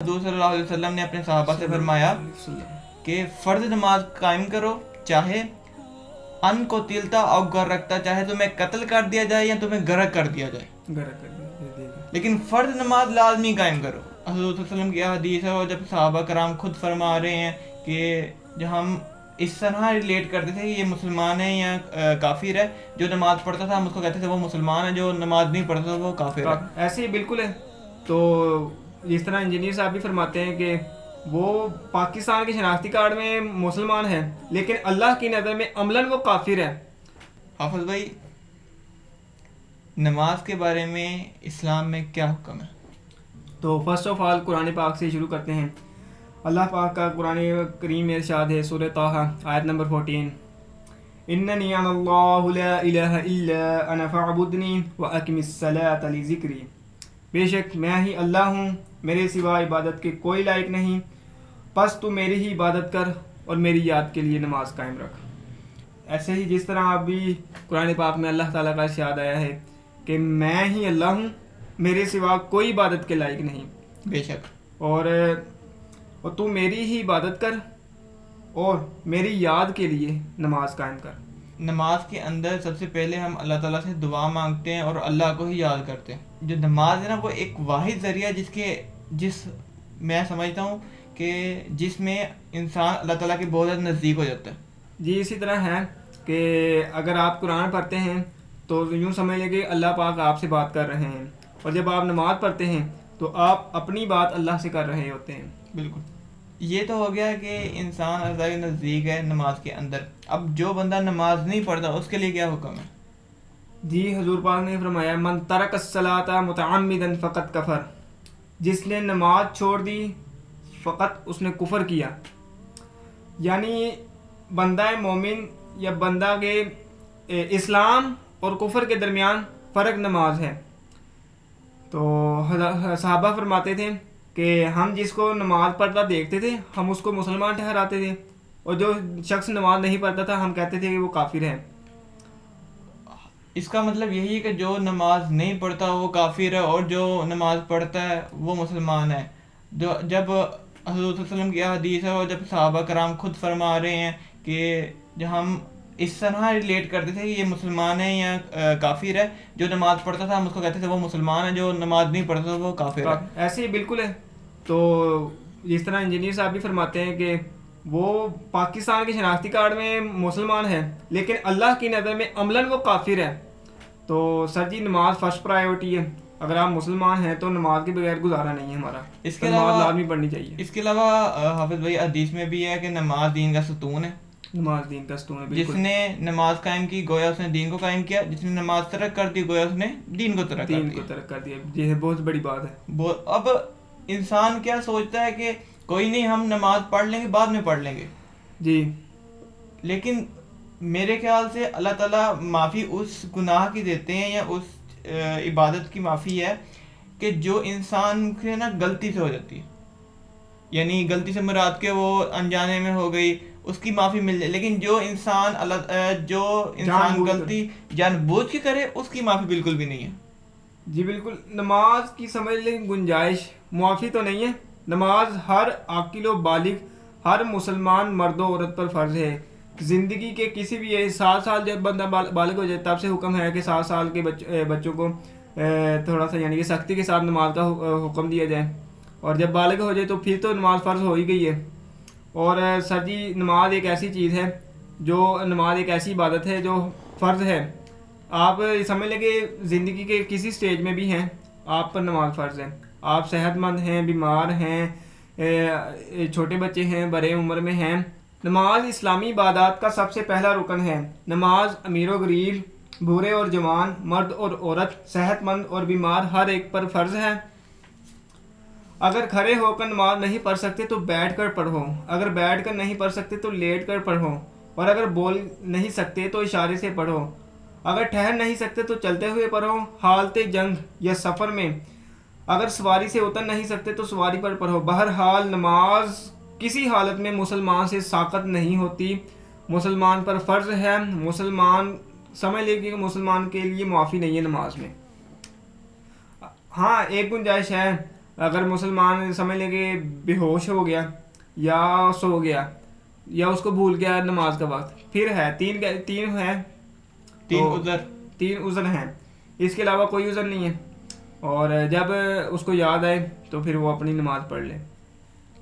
حضور صلی اللہ علیہ وسلم نے اپنے صحابہ سے فرمایا کہ فرض نماز قائم کرو، چاہے ان کو تلتا اور گر رکھتا، چاہے تمہیں قتل کر دیا جائے یا تمہیں غرق کر دیا جائے، لیکن فرض نماز لازمی قائم کرو۔ حضور صلی اللہ علیہ وسلم کی حدیث ہے، اور جب صحابہ کرام خود فرما رہے ہیں کہ جو ہم اس طرح ریلیٹ کرتے تھے کہ یہ مسلمان ہے یا کافر ہے، جو نماز پڑھتا تھا ہم اس کو کہتے تھے وہ مسلمان ہے، جو نماز نہیں پڑھتا تھا وہ کافر ہے۔ ایسے ہی بالکل ہے۔ تو جس طرح انجینئر صاحب بھی فرماتے ہیں کہ وہ پاکستان کے شناختی کارڈ میں مسلمان ہے، لیکن اللہ کی نظر میں عملاً وہ کافر ہے۔ حافظ بھائی، نماز کے بارے میں اسلام میں کیا حکم ہے؟ تو فرسٹ آف آل قرآن پاک سے شروع کرتے ہیں۔ اللہ پاک کا قرآن کریم میں ارشاد ہے، سورہ طٰہٰ آیت نمبر 14، اننی انا اللہ لا الہ الا انا فاعبدنی واقم الصلاۃ لذکری، بے شک میں ہی اللہ ہوں، میرے سوا عبادت کے کوئی لائق نہیں، پس تو میری ہی عبادت کر اور میری یاد کے لیے نماز قائم رکھ۔ ایسے ہی جس طرح آپ بھی قرآن پاک میں اللہ تعالیٰ کا ارشاد آیا ہے کہ میں ہی اللہ ہوں، میرے سوا کوئی عبادت کے لائق نہیں، بے شک، اور تو میری ہی عبادت کر اور میری یاد کے لیے نماز قائم کر۔ نماز کے اندر سب سے پہلے ہم اللہ تعالیٰ سے دعا مانگتے ہیں اور اللہ کو ہی یاد کرتے ہیں۔ جو نماز ہے نا، وہ ایک واحد ذریعہ جس میں سمجھتا ہوں کہ جس میں انسان اللہ تعالیٰ کے بہت زیادہ نزدیک ہو جاتا ہے۔ جی اسی طرح ہے کہ اگر آپ قرآن پڑھتے ہیں تو یوں سمجھ لیں کہ اللہ پاک آپ سے بات کر رہے ہیں، اور جب آپ نماز پڑھتے ہیں تو آپ اپنی بات اللہ سے کر رہے ہوتے ہیں۔ بالکل، یہ تو ہو گیا کہ انسان اللہ کے نزدیک ہے نماز کے اندر۔ اب جو بندہ نماز نہیں پڑھتا اس کے لیے کیا حکم ہے؟ جی حضور پاک نے فرمایا، من ترک الصلاۃ متعمدا فقط کفر، جس نے نماز چھوڑ دی فقط اس نے کفر کیا۔ یعنی بندہ مومن یا بندہ کے اسلام اور کفر کے درمیان فرق نماز ہے۔ تو صحابہ فرماتے تھے کہ ہم جس کو نماز پڑھتا دیکھتے تھے ہم اس کو مسلمان ٹھہراتے تھے، اور جو شخص نماز نہیں پڑھتا تھا ہم کہتے تھے کہ وہ کافر ہے۔ اس کا مطلب یہی ہے کہ جو نماز نہیں پڑھتا وہ کافر ہے، اور جو نماز پڑھتا ہے وہ مسلمان ہے۔ جب حضور صلی اللہ علیہ وسلم کی حدیث ہے، اور جب صحابہ کرام خود فرما رہے ہیں کہ جو ہم اس طرح ریلیٹ کرتے تھے کہ یہ مسلمان ہے یا کافر ہے، جو نماز پڑھتا تھا ہم اس کو کہتے تھے وہ مسلمان ہے، جو نماز نہیں پڑھتا تھا وہ کافر ہے۔ ایسے ہی بالکل ہے۔ تو جس طرح انجینئر صاحب بھی فرماتے ہیں کہ وہ پاکستان کے شناختی کارڈ میں مسلمان ہے، لیکن اللہ کی نظر میں عملاً وہ کافر ہے۔ تو سر جی، نماز فرسٹ پرائیورٹی ہے۔ اگر آپ مسلمان ہیں تو نماز کے بغیر گزارا نہیں ہے ہمارا، اس کے نماز لازمی پڑھنی چاہیے۔ اس کے علاوہ حافظ بھائی، حدیث میں بھی ہے کہ نماز دین کا ستون ہے۔ نماز دین کا ستون ہے، جس بالکل۔ نے نماز قائم کی گویا اس نے دین کو قائم کیا، جس نے نماز ترک کر دی گویا اس نے دین کو ترک کر دیا۔ دین کو ترک کر دیا، یہ بہت بڑی بات ہے۔ اب انسان کیا سوچتا ہے کہ کوئی نہیں، ہم نماز پڑھ لیں گے، بعد میں پڑھ لیں گے۔ جی، لیکن میرے خیال سے اللہ تعالیٰ معافی اس گناہ کی دیتے ہیں یا اس عبادت کی معافی ہے کہ جو انسان سے نا غلطی سے ہو جاتی ہے، یعنی غلطی سے مراد کے وہ انجانے میں ہو گئی، اس کی معافی مل جائے، لیکن جو انسان غلطی جان بوجھ کے کرے اس کی معافی بالکل بھی نہیں ہے۔ جی بالکل، نماز کی سمجھ لیں گنجائش، معافی تو نہیں ہے۔ نماز ہر عاقل و بالغ، ہر مسلمان مرد و عورت پر فرض ہے۔ زندگی کے کسی بھی 7 سال جب بندہ بالغ ہو جائے تب سے حکم ہے کہ 7 سال کے بچوں کو تھوڑا سا یعنی کہ سختی کے ساتھ نماز کا حکم دیا جائے، اور جب بالغ ہو جائے تو پھر تو نماز فرض ہو ہی گئی ہے۔ اور سر جی، نماز ایک ایسی چیز ہے، نماز ایک ایسی عبادت ہے جو فرض ہے۔ آپ سمجھ لیں کہ زندگی کے کسی سٹیج میں بھی ہیں، آپ پر نماز فرض ہے۔ آپ صحت مند ہیں، بیمار ہیں، چھوٹے بچے ہیں، بڑے عمر میں ہیں، نماز اسلامی عبادات کا سب سے پہلا رکن ہے۔ نماز امیر و غریب، بوڑھے اور جوان، مرد اور عورت، صحت مند اور بیمار، ہر ایک پر فرض ہے۔ اگر کھڑے ہو کر نماز نہیں پڑھ سکتے تو بیٹھ کر پڑھو، اگر بیٹھ کر نہیں پڑھ سکتے تو لیٹ کر پڑھو، اور اگر بول نہیں سکتے تو اشارے سے پڑھو، اگر ٹھہر نہیں سکتے تو چلتے ہوئے پڑھو، حالت جنگ یا سفر میں، اگر سواری سے اتر نہیں سکتے تو سواری پر پڑھو۔ بہرحال نماز کسی حالت میں مسلمان سے ساقط نہیں ہوتی، مسلمان پر فرض ہے۔ مسلمان سمجھ لے کہ مسلمان کے لیے معافی نہیں ہے نماز میں۔ ہاں، ایک گنجائش ہے، اگر مسلمان سمجھ لے کہ بے ہوش ہو گیا یا سو گیا یا اس کو بھول گیا نماز کا وقت، پھر ہے تین ہیں، تین عذر ہیں، اس کے علاوہ کوئی عذر نہیں ہے، اور جب اس کو یاد آئے تو پھر وہ اپنی نماز پڑھ لے۔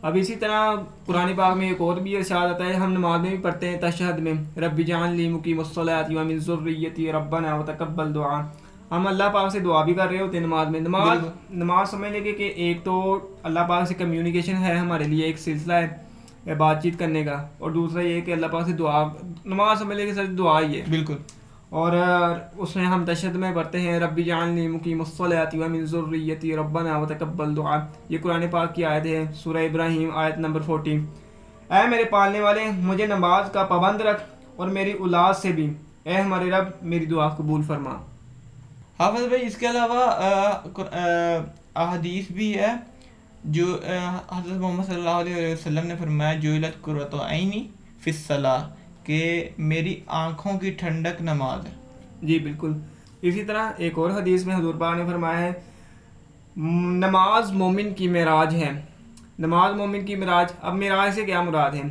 اب اسی طرح قرآن پاک میں ایک اور بھی ارشاد آتا ہے، ہم نماز میں بھی پڑھتے ہیں تشہد میں، رب جعل لی مقیم الصلاۃ ومن ذریتی ربنا وتقبل دعا، ہم اللہ پاک سے دعا بھی کر رہے ہوتے ہیں نماز میں۔ نماز سمجھ لیں کہ ایک تو اللہ پاک سے کمیونیکیشن ہے ہمارے لیے، ایک سلسلہ ہے بات چیت کرنے کا، اور دوسرا یہ کہ اللہ پاک سے دعا، نماز سمجھ لیں کہ سچ دعا ہی ہے بالکل۔ اور اس میں ہم تشہد میں پڑھتے ہیں رب جعلنی مقیم الصلاۃ ومن ذریتی ربنا وتقبل دعا، یہ قرآن پاک کی آیت ہے، سورہ ابراہیم آیت نمبر 14۔ اے میرے پالنے والے، مجھے نماز کا پابند رکھ اور میری اولاد سے بھی، اے ہمارے رب میری دعا قبول فرما۔ حافظ بھائی اس کے علاوہ احادیث بھی ہے جو حضرت محمد صلی اللہ علیہ وسلم نے فرمایا جعلت قرۃ عینی فی الصلاۃ، کہ میری آنکھوں کی ٹھنڈک نماز ہے۔ جی بالکل۔ اسی طرح ایک اور حدیث میں حضور پاک نے فرمایا ہے نماز مومن کی معراج ہے، نماز مومن کی معراج۔ اب معراج سے کیا مراد ہے؟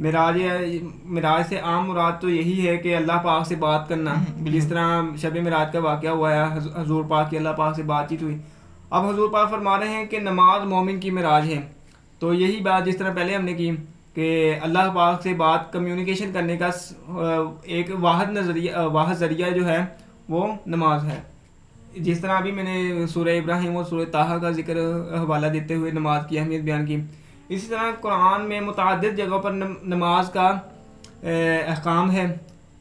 معراج سے عام مراد تو یہی ہے کہ اللہ پاک سے بات کرنا، جس طرح شب معراج کا واقعہ ہوا ہے، حضور پاک کی اللہ پاک سے بات چیت ہوئی۔ اب حضور پاک فرما رہے ہیں کہ نماز مومن کی معراج ہے، تو یہی بات جس طرح پہلے ہم نے کی کہ اللہ پاک سے بات کمیونیکیشن کرنے کا ایک واحد ذریعہ جو ہے وہ نماز ہے۔ جس طرح ابھی میں نے سورہ ابراہیم اور سورہ طٰہٰ کا ذکر حوالہ دیتے ہوئے نماز کی اہمیت بیان کی، اسی طرح قرآن میں متعدد جگہوں پر نماز کا احکام ہے،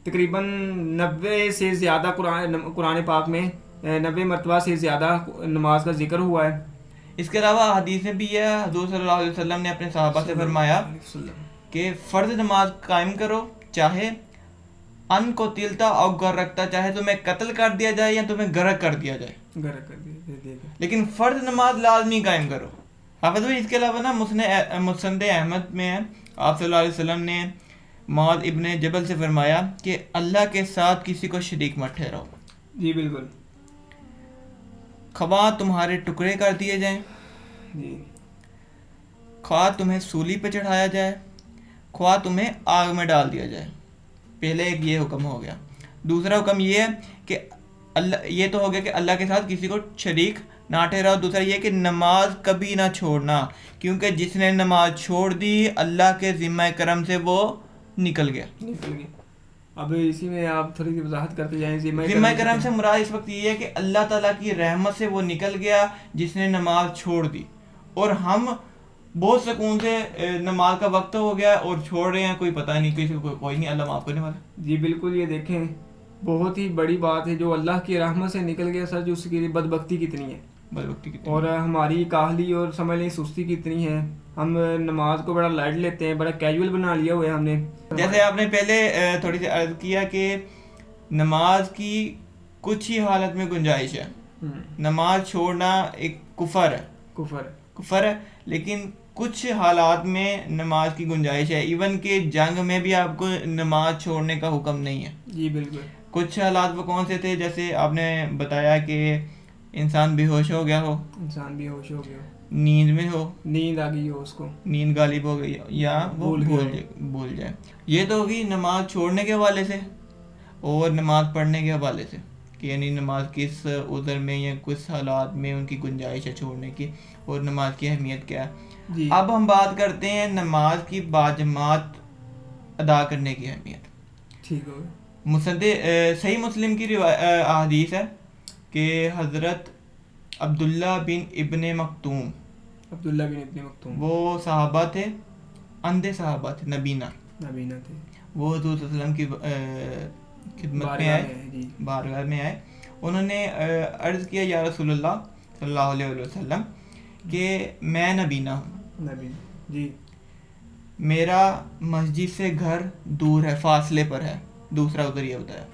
تقریباً 90 سے زیادہ قرآن پاک میں 90 مرتبہ سے زیادہ نماز کا ذکر ہوا ہے۔ اس کے علاوہ حدیث میں بھی ہے، حضور صلی اللہ علیہ وسلم نے اپنے صحابہ سے فرمایا کہ فرض نماز قائم کرو، چاہے ان کو تلتا اور گر رکھتا، چاہے تمہیں قتل کر دیا جائے یا تمہیں غرق کر دیا جائے، لیکن فرض نماز لازمی قائم کرو۔ حافظ بھائی اس کے علاوہ نا مسند احمد میں ہے، آپ صلی اللہ علیہ وسلم نے معاذ ابن جبل سے فرمایا کہ اللہ کے ساتھ کسی کو شریک مت ٹھہراؤ۔ جی بالکل۔ خواہ تمہارے ٹکڑے کر دیے جائیں، جی، خواہ تمہیں سولی پہ چڑھایا جائے، خواہ تمہیں آگ میں ڈال دیا جائے۔ پہلے ایک یہ حکم ہو گیا۔ دوسرا حکم یہ ہے کہ اللہ، یہ تو ہو گیا کہ اللہ کے ساتھ کسی کو شریک نہ ٹھہراؤ۔ دوسرا یہ کہ نماز کبھی نہ چھوڑنا، کیونکہ جس نے نماز چھوڑ دی اللہ کے ذمہ کرم سے وہ نکل گیا۔ اب اسی میں آپ تھوڑی سی وضاحت کرتے جائیں۔ ذمہ کرم سے مراد اس وقت یہ ہے کہ اللہ تعالیٰ کی رحمت سے وہ نکل گیا جس نے نماز چھوڑ دی، اور ہم بہت سکون سے نماز کا وقت ہو گیا اور چھوڑ رہے ہیں، کوئی پتہ نہیں، کسی کو کوئی نہیں، اللہ معاف کرنے والا۔ جی بالکل، یہ دیکھیں بہت ہی بڑی بات ہے، جو اللہ کی رحمت سے نکل گیا سر، جو اس کی بدبختی کتنی ہے، اور ہماری کاہلی اور سمجھ لیں سستی کتنی ہے۔ ہم نماز کو بڑا لائٹ لیتے ہیں، بڑا کیجول بنا لیا ہوا ہے ہم نے۔ جیسے آپ نے پہلے تھوڑی سی عرض کیا کہ نماز کی کچھ ہی حالت میں گنجائش ہے، نماز چھوڑنا ایک کفر ہے، لیکن کچھ حالات میں نماز کی گنجائش ہے، ایون کہ جنگ میں بھی آپ کو نماز چھوڑنے کا حکم نہیں ہے۔ جی بالکل۔ کچھ حالات وہ کون سے تھے؟ جیسے آپ نے بتایا کہ انسان بے ہوش ہو گیا ہو، نیند میں ہو، نیند آ گئی ہو، اس کو نیند غالب ہو گئی، یا وہ بھول جائے۔ یہ تو ہوگی نماز چھوڑنے کے حوالے سے اور نماز پڑھنے کے حوالے سے، کہ یعنی نماز کس عذر میں یا کس حالات میں ان کی گنجائش ہے چھوڑنے کی، اور نماز کی اہمیت کیا ہے۔ جی۔ اب ہم بات کرتے ہیں نماز کی باجماعت ادا کرنے کی اہمیت۔ ٹھیک ہو صحیح مسلم کی حدیث ہے کہ حضرت عبداللہ بن ابن مکتوم وہ صحابہ تھے، اندھے صحابہ تھے، نبینا تھے، وہ حضور صلی اللہ علیہ وسلم کی خدمت میں آئے، بارگاہ میں آئے، انہوں نے عرض کیا یا رسول اللہ صلی اللہ علیہ وسلم کہ میں نبینا ہوں، جی، میرا مسجد سے گھر دور ہے، فاصلے پر ہے۔ دوسرا ادھر یہ بتایا،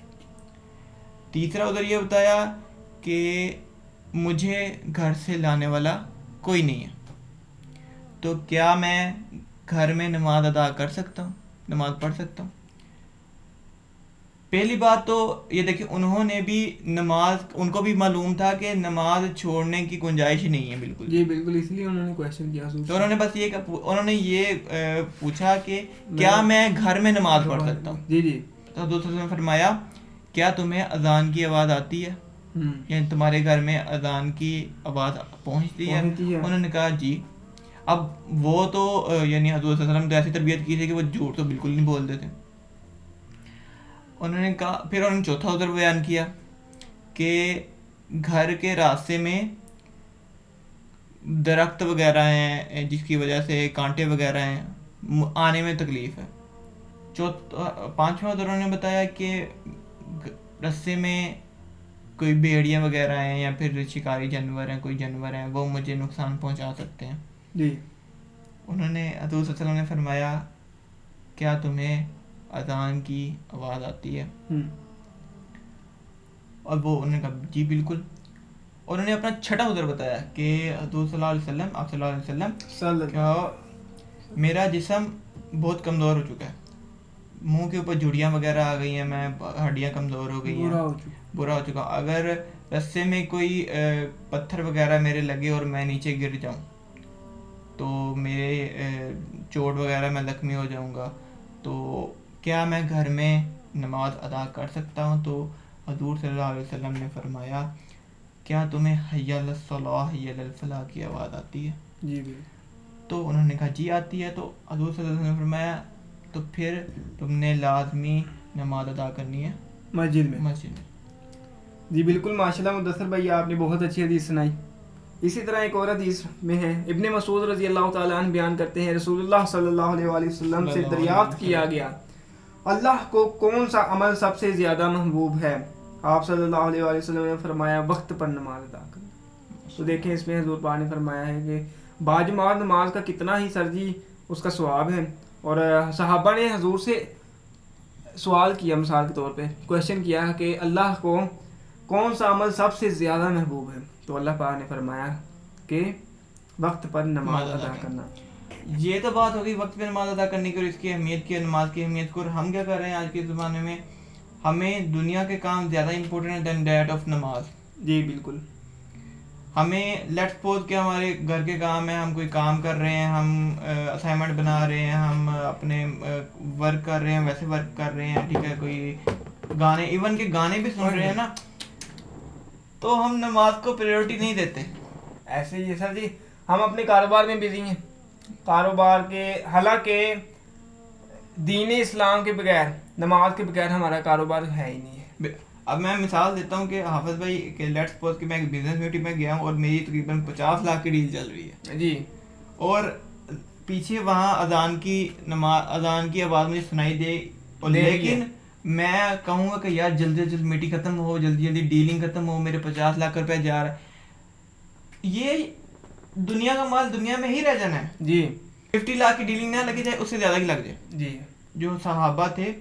تیسرا ادھر یہ بتایا کہ مجھے گھر سے لانے والا کوئی نہیں ہے، تو کیا میں گھر میں نماز ادا کر سکتا ہوں، نماز پڑھ سکتا ہوں؟ پہلی بات تو یہ دیکھیں انہوں نے بھی نماز، ان کو بھی معلوم تھا کہ نماز چھوڑنے کی گنجائش ہی نہیں ہے بالکل. جی بالکل، اس لیے انہوں نے کویشچن کیا حضور تو انہوں نے بس یہ پوچھا کہ کیا میں گھر میں نماز پڑھ سکتا ہوں. جی جی. تو حضور صلی اللہ علیہ وسلم نے فرمایا کیا تمہیں اذان کی آواز آتی ہے، یعنی تمہارے گھر میں اذان کی آواز پہنچتی ہے؟ انہوں نے کہا جی. اب وہ تو یعنی حضور صلی اللہ علیہ وسلم نے ایسی تربیت کی تھی کہ وہ جھوٹ تو بالکل نہیں بولتے تھے. انہوں نے کہا، پھر انہوں نے چوتھا عذر بیان کیا کہ گھر کے راستے میں درخت وغیرہ ہیں جس کی وجہ سے کانٹے وغیرہ ہیں، آنے میں تکلیف ہے. پانچواں عذر انہوں نے بتایا کہ راستے میں کوئی بھیڑیاں وغیرہ ہیں یا پھر شکاری جانور ہیں، کوئی جانور ہیں، وہ مجھے نقصان پہنچا سکتے ہیں. جی. انہوں نے حضور صلی اللہ علیہ وسلم نے فرمایا کیا تمہیں اذان کی آواز آتی ہے؟ اور وہ انہوں نے کہا جی بالکل. انہوں نے اپنا چھٹا عذر بتایا کہ حضور صلی اللہ علیہ وسلم، آپ صلی اللہ علیہ وسلم کہ میرا جسم بہت کمزور ہو چکا ہے، منہ کے اوپر جھڑیاں وغیرہ آ گئی ہیں، میں ہڈیاں کمزور ہو گئی ہیں، برا ہو چکا. اگر رستے میں کوئی پتھر وغیرہ میرے لگے اور میں نیچے گر جاؤں تو میرے چوٹ وغیرہ میں زخمی ہو جاؤں گا، تو کیا میں گھر میں نماز ادا کر سکتا ہوں؟ تو حضور صلی اللہ علیہ وسلم نے فرمایا کیا تمہیں حی علی الصلاۃ حی علی الفلاح کی آواز آتی ہے؟ جی. تو انہوں نے کہا جی آتی ہے. تو حضور صلی اللہ علیہ وسلم نے فرمایا تو پھر تم نے لازمی نماز ادا کرنی ہے مسجد میں. جی بالکل، ماشاءاللہ مدثر بھائی آپ نے بہت اچھی حدیث سنائی. اسی طرح ایک اور حدیث میں ہے، ابن مسعود رضی اللہ تعالیٰ عنہ بیان کرتے ہیں رسول اللہ صلی اللہ علیہ وآلہ وسلم سے دریافت کیا گیا اللہ کو کون سا عمل سب سے زیادہ محبوب ہے؟ آپ صلی اللہ علیہ وآلہ وسلم نے فرمایا وقت پر نماز ادا کرنا. تو دیکھیں اس میں حضور پاک نے فرمایا ہے کہ باجماعت نماز کا کتنا ہی سرجی اس کا ثواب ہے. اور صحابہ نے حضور سے سوال کیا، مثال کے طور پہ کویشچن کیا کہ اللہ کو کون سا عمل سب سے زیادہ محبوب ہے؟ تو اللہ پاک نے فرمایا کہ وقت پر نماز ادا کرنا. یہ تو بات ہوگی وقت پہ نماز ادا کرنے کی اور اس کی اہمیت کی، نماز کی اہمیت کو. اور ہم کیا کر رہے ہیں آج کے زمانے میں؟ ہمیں دنیا کے کام زیادہ امپورٹنٹ ہے دین دیٹ آف نماز. جی بالکل. ہمیں لیٹس سپوز کہ ہمارے گھر کے کام ہیں، ہم کوئی کام کر رہے ہیں، ہم اسائنمنٹ بنا رہے ہیں، ہم اپنے ورک کر رہے ہیں، ویسے ورک کر رہے ہیں، ٹھیک ہے، کوئی گانے، ایون کہ گانے بھی سن رہے ہیں نا، تو ہم نماز کو پریورٹی نہیں دیتے. ایسے ہی سر جی، ہم اپنے کاروبار میں بزی ہیں، کاروبار کے، حالانکہ دین اسلام کے بغیر، نماز کے بغیر ہمارا کاروبار ہے ہی نہیں ہے. اب میں مثال دیتا ہوں کہ حافظ بھائی کہ لیٹس سپوز کہ میں ایک بزنس میٹنگ میں گیا ہوں اور میری تقریباً 50 لاکھ کی ڈیل چل رہی ہے جی، اور پیچھے وہاں اذان کی آواز مجھے سنائی دے، اور لیکن میں کہوں گا کہ یار جلدی جلدی میٹنگ ختم ہو، جلدی جلدی ڈیلنگ ختم ہو، میرے 50 لاکھ روپے جا رہا ہے. یہ دنیا کا مال دنیا میں ہی رہ جانا ہے. جی 50 لاکھ کی ڈیلنگ نہ لگی جائے، اس سے زیادہ کی لگ جائے. جی. جو صحابہ تھے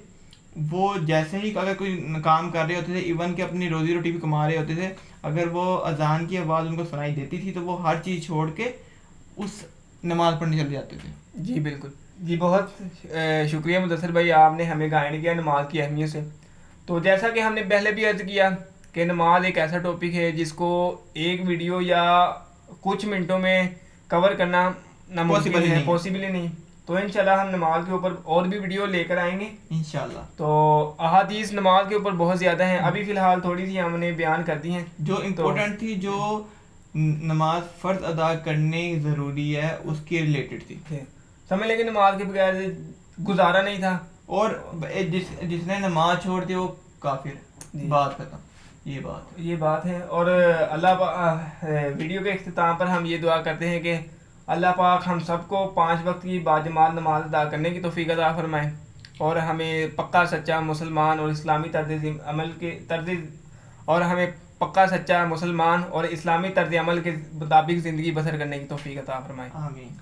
وہ جیسے ہی اگر کوئی کام کر رہے ہوتے تھے، ایون کہ اپنی روزی روٹی بھی کما رہے ہوتے تھے، اگر وہ اذان کی آواز ان کو سنائی دیتی تھی تو وہ ہر چیز چھوڑ کے اس نماز پڑھنے چلے جاتے تھے. جی بالکل. جی بہت شکریہ مدثر بھائی، آپ نے ہمیں گائیڈ کیا نماز کی اہمیت سے. تو جیسا کہ ہم نے پہلے بھی عرض کیا کہ نماز ایک ایسا ٹاپک ہے جس کو ایک ویڈیو یا کچھ منٹوں میں کور کرنا ناممکن ہے، پاسبل ہی نہیں. تو انشاءاللہ ہم نماز کے اوپر اور بھی ویڈیو لے کر آئیں گے انشاءاللہ. تو احادیث نماز کے اوپر بہت زیادہ ہیں، ابھی فی الحال تھوڑی سی ہم نے بیان کر دی ہیں جو امپورٹنٹ تھی، جو نماز فرض ادا کرنے ضروری ہے اس کے ریلیٹڈ تھی. سمجھ لیں کہ نماز کے بغیر گزارا نہیں تھا، اور جس نے نماز چھوڑ دی وہ کافر. بات ختم. یہ بات ہے. اور اللہ ویڈیو کے اختتام پر ہم یہ دعا کرتے ہیں کہ اللہ پاک ہم سب کو 5 وقت کی باجماعت نماز ادا کرنے کی توفیق عطا فرمائے، اور ہمیں پکا سچا مسلمان اور اسلامی طرز عمل کے مطابق زندگی بسر کرنے کی توفیق عطا فرمائے. آمین.